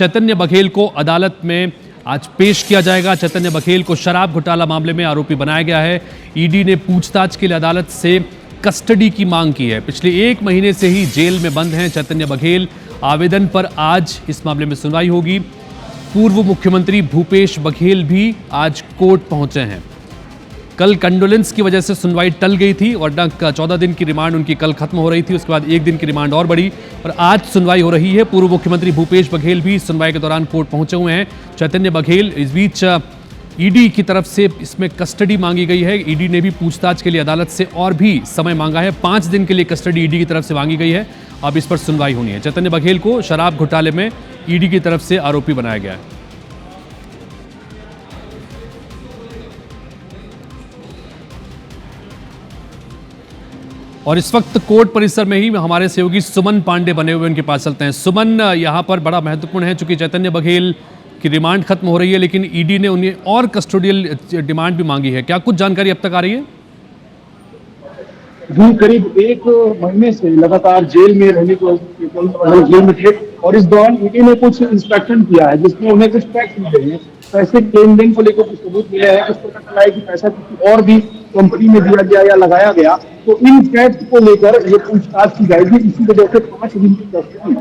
चैतन्य बघेल को अदालत में आज पेश किया जाएगा। चैतन्य बघेल को शराब घोटाला मामले में आरोपी बनाया गया है। ईडी ने पूछताछ के लिए अदालत से कस्टडी की मांग की है। पिछले 1 महीने से ही जेल में बंद हैं चैतन्य बघेल। आवेदन पर आज इस मामले में सुनवाई होगी। पूर्व मुख्यमंत्री भूपेश बघेल भी आज कोर्ट पहुंचे हैं। कल कंडोलेंस की वजह से सुनवाई टल गई थी और 14 दिन की रिमांड उनकी कल खत्म हो रही थी। उसके बाद 1 दिन की रिमांड और बढ़ी और आज सुनवाई हो रही है। पूर्व मुख्यमंत्री भूपेश बघेल भी सुनवाई के दौरान कोर्ट पहुंचे हुए हैं। चैतन्य बघेल, इस बीच ईडी की तरफ से इसमें कस्टडी मांगी गई है। ईडी ने भी पूछताछ के लिए अदालत से और भी समय मांगा है। 5 दिन के लिए कस्टडी ईडी की तरफ से मांगी गई है। अब इस पर सुनवाई होनी है। चैतन्य बघेल को शराब घोटाले में ईडी की तरफ से आरोपी बनाया गया है। और इस वक्त कोर्ट परिसर में ही हमारे सहयोगी सुमन पांडे बने हुए उनके पास चलते हैं। सुमन, यहाँ पर बड़ा महत्वपूर्ण है चूंकि चैतन्य बघेल की रिमांड खत्म हो रही है, लेकिन ईडी ने उन्हें और कस्टोडियल डिमांड भी मांगी है। क्या कुछ जानकारी अब तक आ रही है? जी, करीब 1 महीने से लगातार जेल में रहने को जेल में थे और इस दौरान ईडी ने कुछ इंस्पेक्शन किया है जिसमें उन्हें कुछ फैक्ट मिले हैं। पैसे लेन देन को लेकर कुछ सबूत मिले हैं। कुछ पता चला है कि पैसा किसी और भी कंपनी में दिया गया या लगाया गया। तो इन फैक्ट को लेकर ये पूछताछ की जाएगी। इसी वजह से 5 दिन की कस्टडी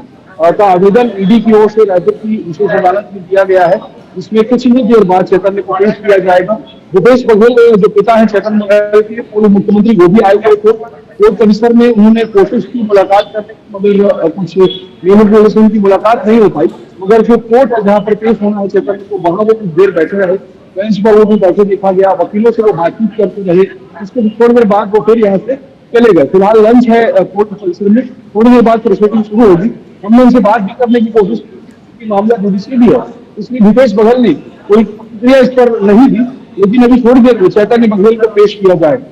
का आवेदन ईडी की ओर से राज्य की विशेष अदालत में दिया गया है। इसमें कुछ ही देर बाद चैतन्य को पेश किया जाएगा। भूपेश बघेल जो पिता है चैतन्य बघेल के, पूर्व मुख्यमंत्री, वो भी आए हुए थे कोर्ट परिसर में। उन्होंने कोशिश की मुलाकात करने की, मगर कुछ लिमिट से उनकी मुलाकात नहीं हो पाई। मगर जो कोर्ट जहाँ पर पेश होना है चैतन्य को, वहां वो कुछ देर बैठे रहे। बेंच पर वो भी बैठे देखा गया। वकीलों से वो बातचीत करते रहे। इसके थोड़ी देर बाद वो फिर यहाँ से चले गए। फिलहाल लंच है कोर्ट परिसर में। थोड़ी देर बाद प्रोसीडिंग शुरू होगी। हमने उनसे बात भी करने की कोशिश की। मामला जुडिशियली है, इसलिए भूपेश बघेल ने कोई प्रतिक्रिया इस पर नहीं दी, लेकिन अभी थोड़ी देर में चैतन्य बघेल को पेश किया जाएगा।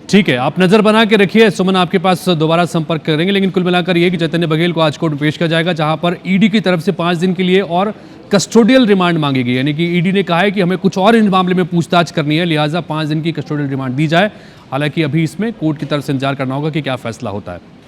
ठीक है, आप नजर बना के रखिए। सुमन आपके पास दोबारा संपर्क करेंगे, लेकिन कुल मिलाकर ये कि चैतन्य बघेल को आज कोर्ट में पेश किया जाएगा, जहां पर ईडी की तरफ से 5 दिन के लिए और कस्टोडियल रिमांड मांगी गई। यानी कि ईडी ने कहा है कि हमें कुछ और इन मामले में पूछताछ करनी है, लिहाजा 5 दिन की कस्टोडियल रिमांड दी जाए। हालांकि अभी इसमें कोर्ट की तरफ से इंतजार करना होगा कि क्या फैसला होता है।